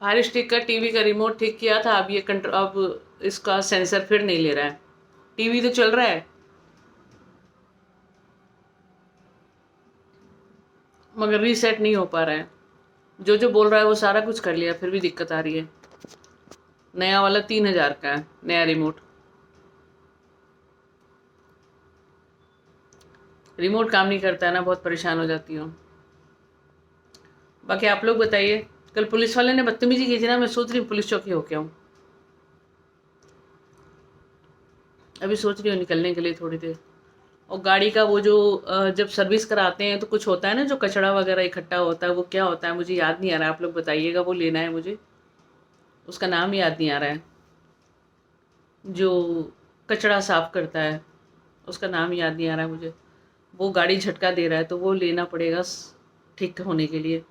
Fire stick का TV का remote ठीक किया था, अब ये कंट्रोल, अब इसका सेंसर फिर नहीं ले रहा है। टीवी तो चल रहा है मगर रीसेट नहीं हो पा रहा है। जो जो बोल रहा है वो सारा कुछ कर लिया, फिर भी दिक्कत आ रही है। नया वाला 3,000 का है, नया रिमोट। रिमोट काम नहीं करता है ना, बहुत परेशान हो जाती हूँ। बाकी आप लोग बताइए। कल पुलिस वाले ने बदतमीजी की थी ना, मैं सोच रही हूँ पुलिस चौकी होके आऊँ। अभी सोच रही हूँ निकलने के लिए थोड़ी देर। और गाड़ी का वो जो जब सर्विस कराते हैं तो कुछ होता है ना, जो कचरा वगैरह इकट्ठा होता है, वो क्या होता है मुझे याद नहीं आ रहा है, आप लोग बताइएगा। वो लेना है मुझे, उसका नाम याद नहीं आ रहा है। जो कचरा साफ करता है, उसका नाम याद नहीं आ रहा है मुझे। वो गाड़ी झटका दे रहा है तो वो लेना पड़ेगा ठीक होने के लिए।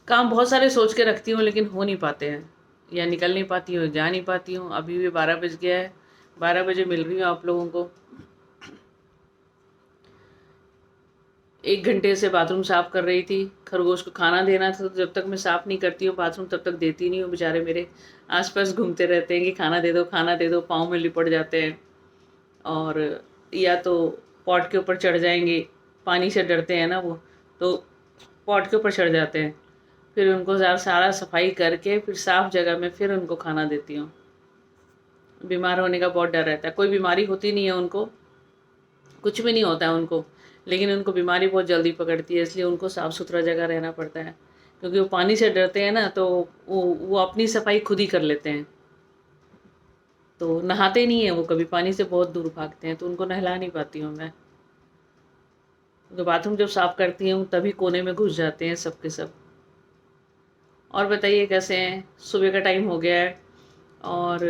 काम बहुत सारे सोच के रखती हूँ लेकिन हो नहीं पाते हैं, या निकल नहीं पाती हूँ, जा नहीं पाती हूँ। अभी भी 12 बज गया है, 12 बजे मिल रही हूँ आप लोगों को। 1 घंटे से बाथरूम साफ कर रही थी, खरगोश को खाना देना था, तो जब तक मैं साफ नहीं करती हूँ बाथरूम तब तक देती नहीं हूँ। बेचारे मेरे आसपास घूमते रहते हैं कि खाना दे दो खाना दे दो, पाँव में लिपट जाते हैं। और या तो पॉट के ऊपर चढ़ जाएंगे, पानी से डरते हैं ना वो, तो पॉट के ऊपर चढ़ जाते हैं। फिर उनको सारा सफाई करके फिर साफ जगह में फिर उनको खाना देती हूँ। बीमार होने का बहुत डर रहता है। कोई बीमारी होती नहीं है उनको, कुछ भी नहीं होता है उनको, लेकिन उनको बीमारी बहुत जल्दी पकड़ती है, इसलिए उनको साफ़ सुथरा जगह रहना पड़ता है। क्योंकि वो पानी से डरते हैं ना, तो वो अपनी सफाई खुद ही कर लेते हैं। तो नहाते नहीं हैं वो, कभी पानी से बहुत दूर भागते हैं, तो उनको नहला नहीं पाती हूँ मैं। तो बाथरूम जब साफ़ करती हूँ तभी कोने में घुस जाते हैं सब के सब। और बताइए कैसे हैं? सुबह का टाइम हो गया है और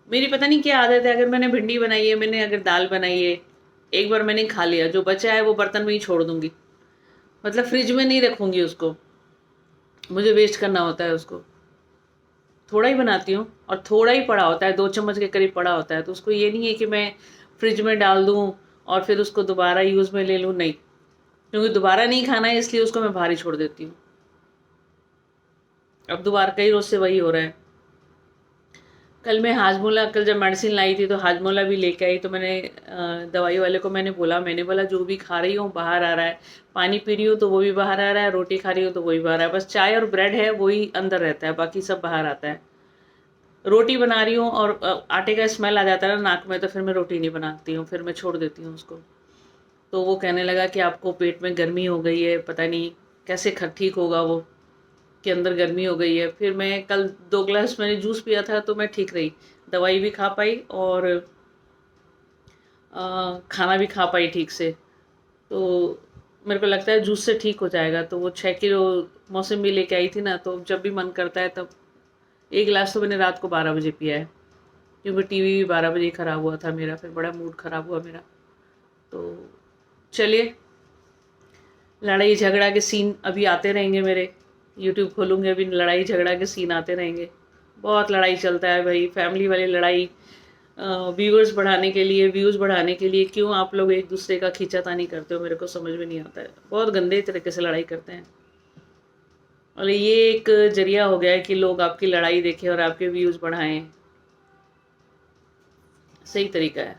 मेरी पता नहीं क्या आदत है, अगर मैंने भिंडी बनाई है, मैंने अगर दाल बनाई है, एक बार मैंने खा लिया, जो बचा है वो बर्तन में ही छोड़ दूंगी। मतलब फ्रिज में नहीं रखूंगी उसको, मुझे वेस्ट करना होता है उसको। थोड़ा ही बनाती हूँ और थोड़ा ही पड़ा होता है, 2 चम्मच के करीब पड़ा होता है, तो उसको ये नहीं है कि मैं फ्रिज में डाल दूँ और फिर उसको दोबारा यूज़ में ले लूँ, नहीं। क्योंकि दोबारा नहीं खाना है इसलिए उसको मैं बाहर ही छोड़ देती हूँ। अब दोबारा कई रोज से वही हो रहा है। कल मैं हाजमोला, कल जब मेडिसिन लाई थी तो हाजमोला भी लेके आई, तो मैंने दवाई वाले को मैंने बोला जो भी खा रही हूँ बाहर आ रहा है, पानी पी रही हूँ तो वो भी बाहर आ रहा है, रोटी खा रही हूँ तो वो भी बाहर आ रहा है, बस चाय और ब्रेड है वही अंदर रहता है, बाकी सब बाहर आता है। रोटी बना रही हूँ और आटे का स्मेल आ जाता है ना नाक में, तो फिर मैं रोटी नहीं बनाती हूँ, फिर मैं छोड़ देती हूँ उसको। तो वो कहने लगा कि आपको पेट में गर्मी हो गई है, पता नहीं कैसे ठीक होगा वो, के अंदर गर्मी हो गई है। फिर मैं कल 2 गिलास मैंने जूस पिया था तो मैं ठीक रही, दवाई भी खा पाई और खाना भी खा पाई ठीक से। तो मेरे को लगता है जूस से ठीक हो जाएगा। तो वो 6 किलो मौसमी लेके आई थी ना, तो जब भी मन करता है तब 1 गिलास तो मैंने रात को 12 बजे पिया है, क्योंकि टीवी भी 12 बजे ख़राब हुआ था मेरा, फिर बड़ा मूड ख़राब हुआ मेरा। तो चलिए, लड़ाई झगड़ा के सीन अभी आते रहेंगे मेरे, यूट्यूब खोलूँगी अभी लड़ाई झगड़ा के सीन आते रहेंगे। बहुत लड़ाई चलता है भाई, फैमिली वाली लड़ाई। व्यूअर्स बढ़ाने के लिए, व्यूज़ बढ़ाने के लिए क्यों आप लोग एक दूसरे का खींचातानी करते हो, मेरे को समझ में नहीं आता है। बहुत गंदे तरीके से लड़ाई करते हैं और ये एक जरिया हो गया है कि लोग आपकी लड़ाई देखें और आपके व्यूज़ बढ़ाएं। सही तरीका है।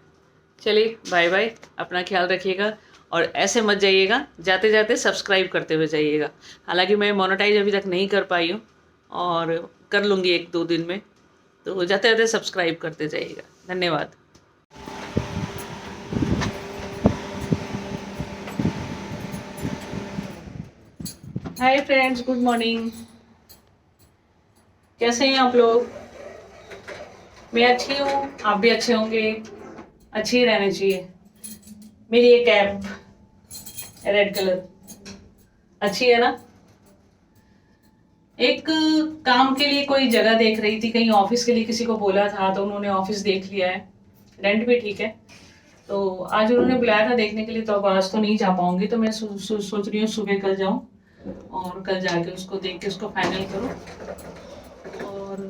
चलिए बाय बाय, अपना ख्याल रखिएगा और ऐसे मत जाइएगा, जाते जाते सब्सक्राइब करते हुए जाइएगा। हालांकि मैं मोनेटाइज अभी तक नहीं कर पाई हूँ और कर लूँगी 1-2 दिन में, तो जाते जाते सब्सक्राइब करते जाइएगा। धन्यवाद। Hi friends, good morning. कैसे हैं आप लोग? मैं अच्छी हूँ, आप भी अच्छे होंगे, अच्छी ही रहनी चाहिए। मेरी ये कैप रेड कलर अच्छी है ना? एक काम के लिए कोई जगह देख रही थी, कहीं ऑफिस के लिए किसी को बोला था, तो उन्होंने ऑफिस देख लिया है, रेंट भी ठीक है। तो आज उन्होंने बुलाया था देखने के लिए, तो अब आज तो नहीं जा पाऊंगी, तो मैं सोच रही हूँ सुबह कल जाऊँ और कल जाके उसको देख के उसको फाइनल करूँ और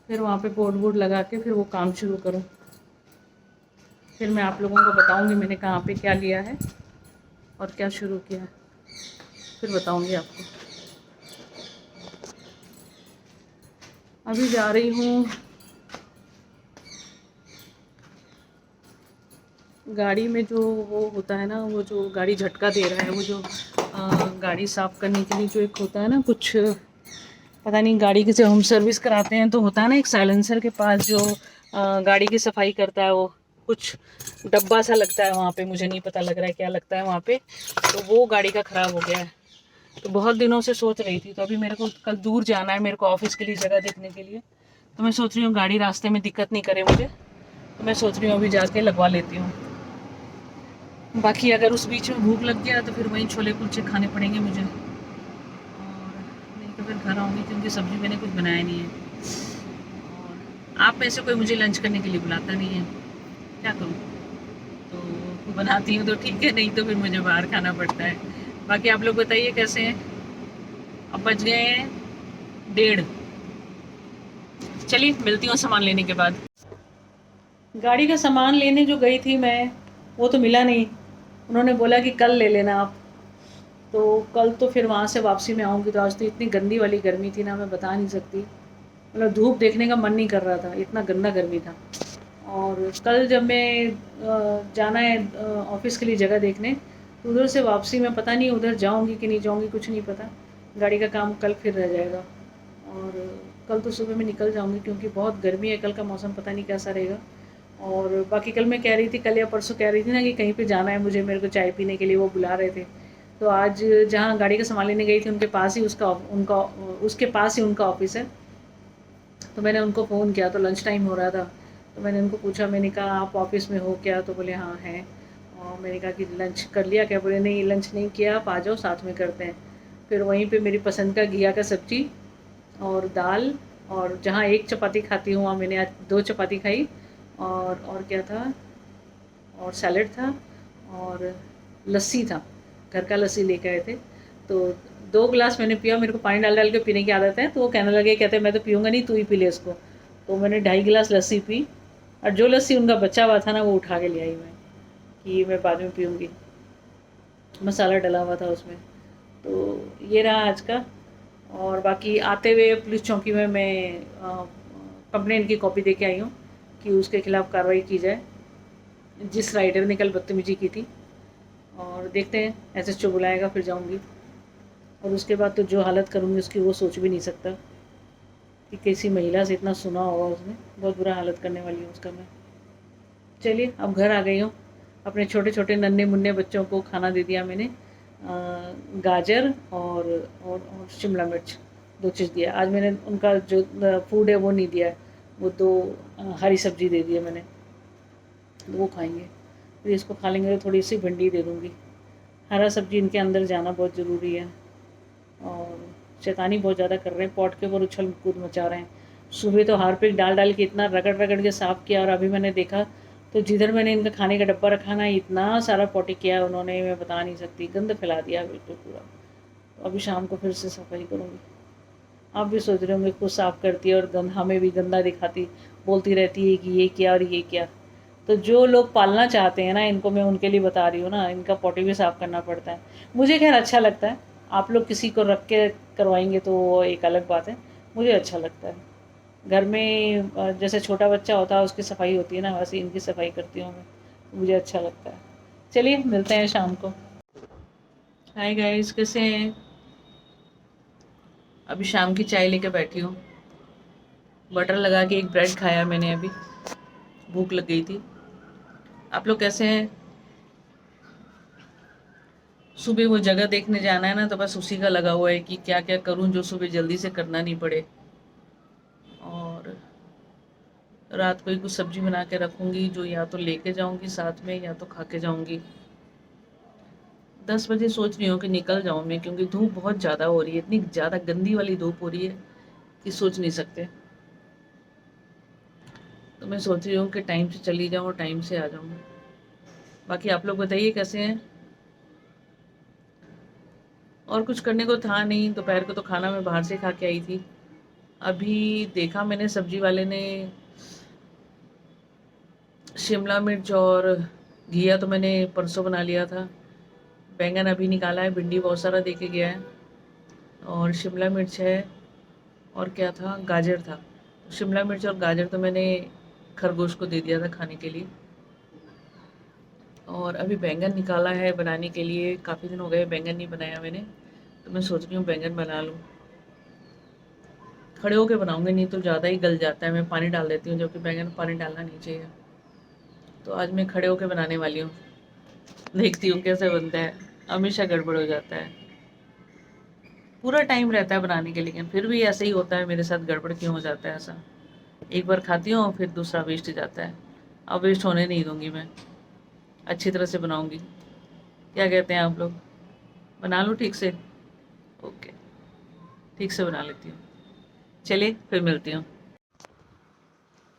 फिर वहाँ पे बोर्ड वोर्ड लगा के फिर वो काम शुरू करूँ। फिर मैं आप लोगों को बताऊँगी मैंने कहाँ पे क्या लिया है और क्या शुरू किया है, फिर बताऊँगी आपको। अभी जा रही हूँ गाड़ी में। जो वो होता है ना, वो जो गाड़ी झटका दे रहा है, वो जो गाड़ी साफ़ करने के लिए जो एक होता है ना, कुछ पता नहीं, गाड़ी की जब हम सर्विस कराते हैं तो होता है ना एक साइलेंसर के पास जो गाड़ी की सफाई करता है, वो कुछ डब्बा सा लगता है वहाँ पे, मुझे नहीं पता लग रहा है क्या लगता है वहाँ पे। तो वो गाड़ी का ख़राब हो गया है। तो बहुत दिनों से सोच रही थी, तो अभी मेरे को कल दूर जाना है, मेरे को ऑफिस के लिए जगह देखने के लिए। तो मैं सोच रही हूँ गाड़ी रास्ते में दिक्कत नहीं करे मुझे, तो मैं सोच रही हूँ अभी जाके लगवा लेती हूँ। बाकी अगर उस बीच में भूख लग गया तो फिर वहीं छोले कुलचे खाने पड़ेंगे मुझे, और नहीं तो फिर घर आऊँगी, क्योंकि सब्ज़ी मैंने कुछ बनाया नहीं है। और आप में से कोई मुझे लंच करने के लिए बुलाता नहीं है, क्या करूँ? तो बनाती हूँ तो ठीक है, नहीं तो फिर मुझे बाहर खाना पड़ता है। बाकी आप लोग बताइए कैसे हैं? अब बज गए हैं 1:30। चलिए मिलती हूँ सामान लेने के बाद। गाड़ी का सामान लेने जो गई थी मैं, वो तो मिला नहीं। उन्होंने बोला कि कल ले लेना आप। तो कल तो फिर वहाँ से वापसी में आऊँगी। तो आज तो इतनी गंदी वाली गर्मी थी ना, मैं बता नहीं सकती। मतलब धूप देखने का मन नहीं कर रहा था, इतना गंदा गर्मी था। और कल जब मैं जाना है ऑफिस के लिए जगह देखने, तो उधर से वापसी में पता नहीं उधर जाऊँगी कि नहीं जाऊँगी, कुछ नहीं पता। गाड़ी का काम कल फिर रह जाएगा। और कल तो सुबह में निकल जाऊँगी, क्योंकि बहुत गर्मी है। कल का मौसम पता नहीं कैसा रहेगा। और बाकी कल मैं कह रही थी, कल या परसों कह रही थी ना कि कहीं पे जाना है मुझे, मेरे को चाय पीने के लिए वो बुला रहे थे। तो आज जहाँ गाड़ी का सामान लेने गई थी, उनके पास ही उसके पास ही उनका ऑफिस है। तो मैंने उनको फ़ोन किया, तो लंच टाइम हो रहा था। तो मैंने उनको पूछा, मैंने कहा आप ऑफिस में हो क्या? तो बोले हाँ हैं। और मैंने कहा कि लंच कर लिया क्या? बोले नहीं, लंच नहीं किया, आप आ जाओ साथ में करते हैं। फिर वहीं पे मेरी पसंद का घिया का सब्ज़ी और दाल, और जहाँ एक चपाती खाती हूँ वहाँ मैंने आज 2 चपाती खाई। और क्या था, और सैलेड था, और लस्सी था, घर का लस्सी लेके आए थे। तो 2 गिलास मैंने पिया। मेरे को पानी डाल डाल के पीने की आदत है, तो वो कहने लगे, कहते मैं तो पीऊँगा नहीं, तू ही पी ले इसको। तो मैंने 2.5 गिलास लस्सी पी, और जो लस्सी उनका बचा हुआ था ना, वो उठा के ले आई मैं, कि मैं बाद में पीऊँगी। मसाला डला हुआ था उसमें। तो ये रहा आज का। और बाकी आते हुए पुलिस चौकी में मैं कंप्लेंट की कॉपी दे के आई हूँ कि उसके खिलाफ़ कार्रवाई की जाए, जिस राइडर ने कल बदतमीजी की थी। और देखते हैं, एसएचओ बुलाएगा फिर जाऊंगी। और उसके बाद तो जो हालत करूंगी उसकी वो सोच भी नहीं सकता, कि किसी महिला से इतना सुना होगा उसने। बहुत बुरा हालत करने वाली हूँ उसका मैं। चलिए अब घर आ गई हूँ। अपने छोटे छोटे नन्हे मुन्ने बच्चों को खाना दे दिया मैंने। गाजर और शिमला मिर्च, 2 चीज़ दिया आज मैंने। उनका जो फूड है वो नहीं दिया है, वो 2 हरी सब्जी दे दी है मैंने, तो वो खाएंगे। फिर इसको खा लेंगे तो थोड़ी सी भिंडी दे दूँगी। हरा सब्जी इनके अंदर जाना बहुत ज़रूरी है। और शैतानी बहुत ज़्यादा कर रहे हैं, पॉट के ऊपर उछल कूद मचा रहे हैं। सुबह तो हार्पिक डाल डाल के इतना रगड़ रगड़ के साफ़ किया, और अभी मैंने देखा तो जिधर मैंने इनका खाने का डब्बा रखा ना, इतना सारा पॉटी किया है उन्होंने, मैं बता नहीं सकती। गंद फैला दिया बिल्कुल पूरा। तो अभी शाम को फिर से सफाई करूँगी। आप भी सोच रहे होंगे खुद साफ़ करती है और गंद हमें भी गंदा दिखाती, बोलती रहती है कि ये क्या और ये क्या। तो जो लोग पालना चाहते हैं ना, इनको मैं उनके लिए बता रही हूँ ना, इनका पॉटी भी साफ़ करना पड़ता है। मुझे खैर अच्छा लगता है, आप लोग किसी को रख के करवाएंगे तो वो एक अलग बात है। मुझे अच्छा लगता है। घर में जैसे छोटा बच्चा होता है उसकी सफाई होती है ना, वैसे इनकी सफाई करती हूँ मैं, तो मुझे अच्छा लगता है। चलिए मिलते हैं शाम को। हाय गाइस, कैसे हैं? अभी शाम की चाय लेके बैठी हूँ। बटर लगा के एक ब्रेड खाया मैंने अभी, भूख लग गई थी। आप लोग कैसे हैं? सुबह वो जगह देखने जाना है ना, तो बस उसी का लगा हुआ है कि क्या क्या करूं जो सुबह जल्दी से करना नहीं पड़े। और रात को ही कुछ सब्जी बना के रखूंगी, जो या तो लेके जाऊंगी साथ में या तो खा के जाऊंगी। 10 बजे सोच रही हूँ कि निकल जाऊँ मैं, क्योंकि धूप बहुत ज़्यादा हो रही है, इतनी ज़्यादा गंदी वाली धूप हो रही है कि सोच नहीं सकते। तो मैं सोच रही हूँ कि टाइम से चली जाऊँ और टाइम से आ जाऊँ। बाकी आप लोग बताइए कैसे हैं? और कुछ करने को था नहीं, दोपहर को तो खाना मैं बाहर से खा के आई थी। अभी देखा मैंने सब्जी वाले ने शिमला मिर्च और घिया तो मैंने परसों बना लिया था। बैंगन अभी निकाला है, भिंडी बहुत सारा दे के गया है, और शिमला मिर्च है, और क्या था, गाजर था। शिमला मिर्च और गाजर तो मैंने खरगोश को दे दिया था खाने के लिए। और अभी बैंगन निकाला है बनाने के लिए, काफ़ी दिन हो गए बैंगन नहीं बनाया मैंने, तो मैं सोच रही हूँ बैंगन बना लूँ। खड़े होके बनाऊंगे, नहीं तो ज़्यादा ही गल जाता है, मैं पानी डाल देती हूँ, जबकि बैंगन में पानी डालना नहीं चाहिए। तो आज मैं खड़े होके बनाने वाली हूँ, देखती हूँ कैसे बनता है। हमेशा गड़बड़ हो जाता है, पूरा टाइम रहता है बनाने के, लेकिन फिर भी ऐसे ही होता है मेरे साथ, गड़बड़ क्यों हो जाता है ऐसा। एक बार खाती हूँ फिर दूसरा वेस्ट जाता है। अब वेस्ट होने नहीं दूंगी मैं, अच्छी तरह से बनाऊंगी। क्या कहते हैं आप लोग, बना लूँ ठीक से? ओके, ठीक से बना लेती हूँ। चलिए फिर मिलती हूँ।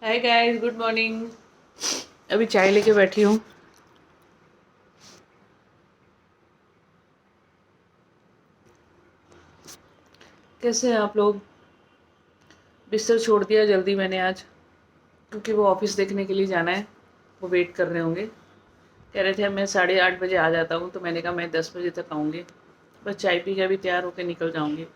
Hi guys, good morning. अभी चाय लेके बैठी हूँ। कैसे हैं आप लोग? बिस्तर छोड़ दिया जल्दी मैंने आज, क्योंकि वो ऑफिस देखने के लिए जाना है, वो वेट कर रहे होंगे। कह रहे थे मैं 8:30 बजे आ जाता हूँ, तो मैंने कहा मैं 10 बजे तक आऊँगी। बस चाय पी के अभी तैयार होकर निकल जाऊँगी।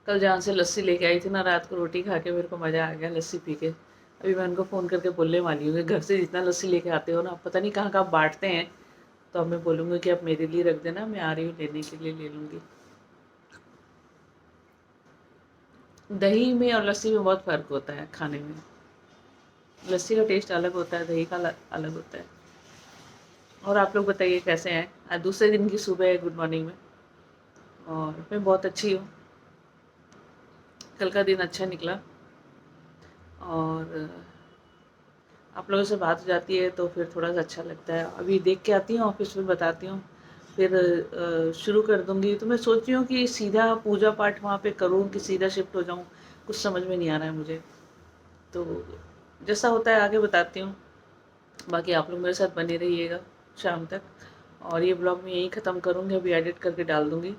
कल जहाँ से लस्सी लेके आई थी ना, रात को रोटी खा के मेरे को मज़ा आ गया लस्सी पी के। अभी मैं उनको फ़ोन करके बोलने वाली हूँ कि घर से जितना लस्सी लेके आते हो ना, पता नहीं कहाँ कहाँ बांटते हैं, तो अब मैं बोलूँगी कि आप मेरे लिए रख देना, मैं आ रही हूँ लेने के लिए, ले लूँगी। दही में और लस्सी में बहुत फ़र्क होता है खाने में। लस्सी का टेस्ट अलग होता है, दही का अलग होता है। और आप लोग बताइए कैसे हैं? आज दूसरे दिन की सुबह है, गुड मॉर्निंग में। और मैं बहुत अच्छी हूँ, कल का दिन अच्छा निकला। और आप लोगों से बात हो जाती है तो फिर थोड़ा सा अच्छा लगता है। अभी देख के आती हूँ ऑफिस में, बताती हूँ, फिर शुरू कर दूँगी। तो मैं सोच रही हूँ कि सीधा पूजा पाठ वहाँ पे करूँ कि सीधा शिफ्ट हो जाऊँ, कुछ समझ में नहीं आ रहा है मुझे। तो जैसा होता है आगे बताती हूँ। बाकी आप लोग मेरे साथ बने रहिएगा शाम तक। और ये ब्लॉग मैं यहीं ख़त्म करूँगी, अभी एडिट करके डाल दूँगी।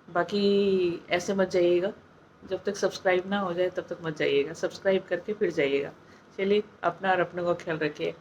बाकी ऐसे मत जाइएगा, जब तक सब्सक्राइब ना हो जाए तब तक मत जाइएगा, सब्सक्राइब करके फिर जाइएगा। चलिए, अपना और अपनों का ख्याल रखिए।